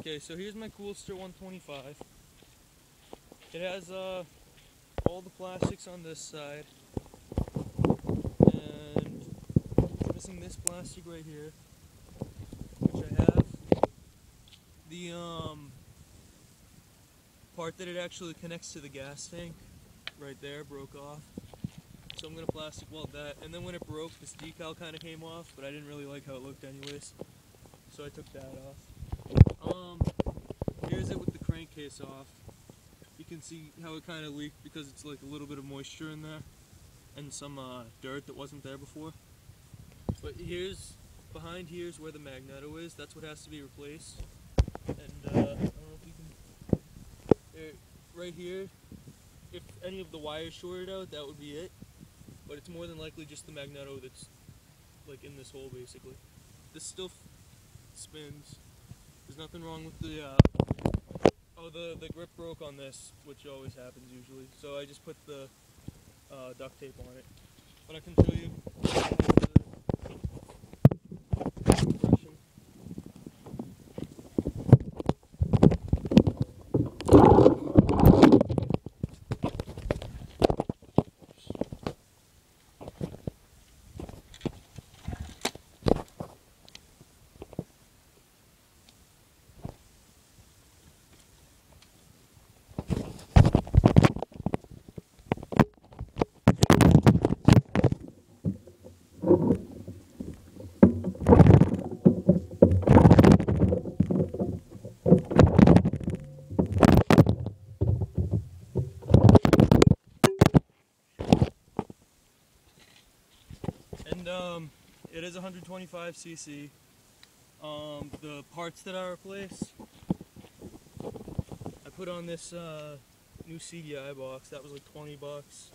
Okay, so here's my coolster 125. It has all the plastics on this side, and it's missing this plastic right here, which I have. The part that it actually connects to the gas tank right there broke off, so I'm gonna plastic weld that. And then when it broke, this decal kind of came off, but I didn't really like how it looked anyways, so I took that off. Here's it with the crankcase off. You can see how it kind of leaked because it's like a little bit of moisture in there and some dirt that wasn't there before. But behind here's where the magneto is. That's what has to be replaced. And I don't know if you can, right here, if any of the wires shorted out, that would be it. But it's more than likely just the magneto that's like in this hole basically. This still spins. There's nothing wrong with the the grip broke on this, which always happens usually. So I just put the duct tape on it. But I can show you the compression. And it is 125 cc. The parts that I replaced, I put on this new CDI box. That was like 20 bucks.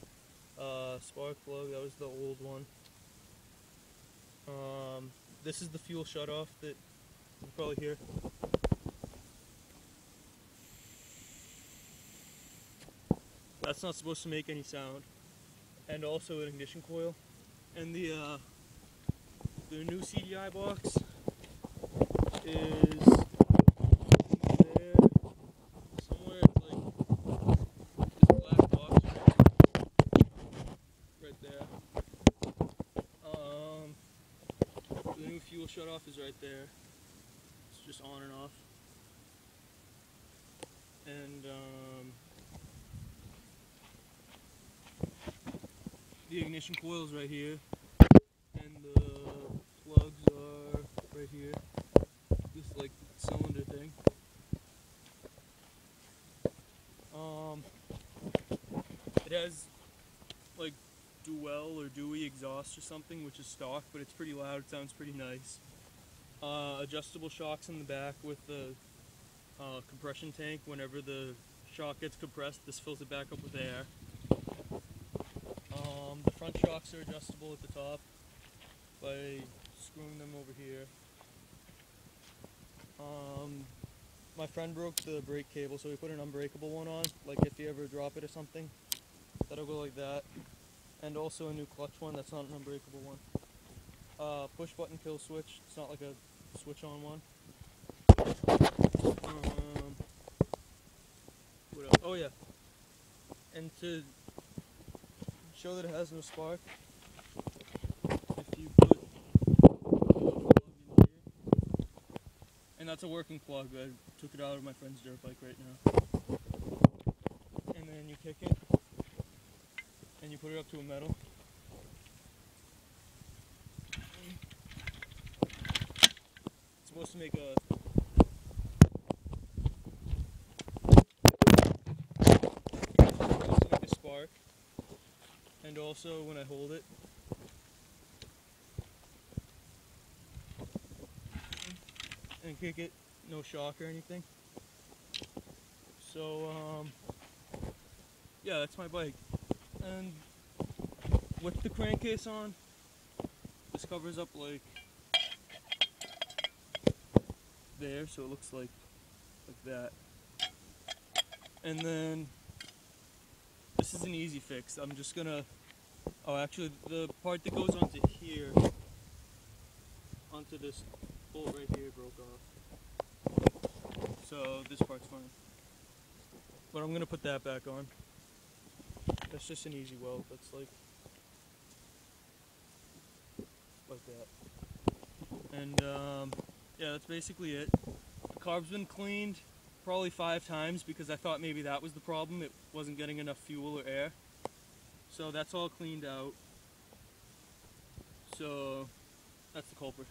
Spark plug, that was the old one. This is the fuel shutoff that you probably hear. That's not supposed to make any sound. And also an ignition coil. And the new CDI box is there somewhere. It's like this black box right there. The new fuel shutoff is right there. It's just on and off. And the ignition coil is right here, and the plugs are right here. This like cylinder thing. It has like Duell or Dewey exhaust or something, which is stock, but it's pretty loud. It sounds pretty nice. Adjustable shocks in the back with the compression tank. Whenever the shock gets compressed, this fills it back up with air. The front shocks are adjustable at the top by screwing them over here. My friend broke the brake cable, so we put an unbreakable one on, like if you ever drop it or something. That'll go like that. And also a new clutch one that's not an unbreakable one. Push button kill switch, it's not like a switch on one. What else? Oh yeah. And to show that it has no spark, if you put a plug in here, and that's a working plug. I took it out of my friend's dirt bike right now. And then you kick it, and you put it up to a metal. It's supposed to make a spark. And also when I hold it, and kick it, no shock or anything. So yeah, that's my bike. And with the crankcase on, this covers up like there, so it looks like that. And then this is an easy fix. I'm just gonna, oh actually the part that goes onto here, onto this bolt right here broke off. so this part's fine. But I'm gonna put that back on. That's just an easy weld. That's like that. And yeah, that's basically it. The carb's been cleaned probably 5 times because I thought maybe that was the problem. It wasn't getting enough fuel or air. So that's all cleaned out. So that's the culprit.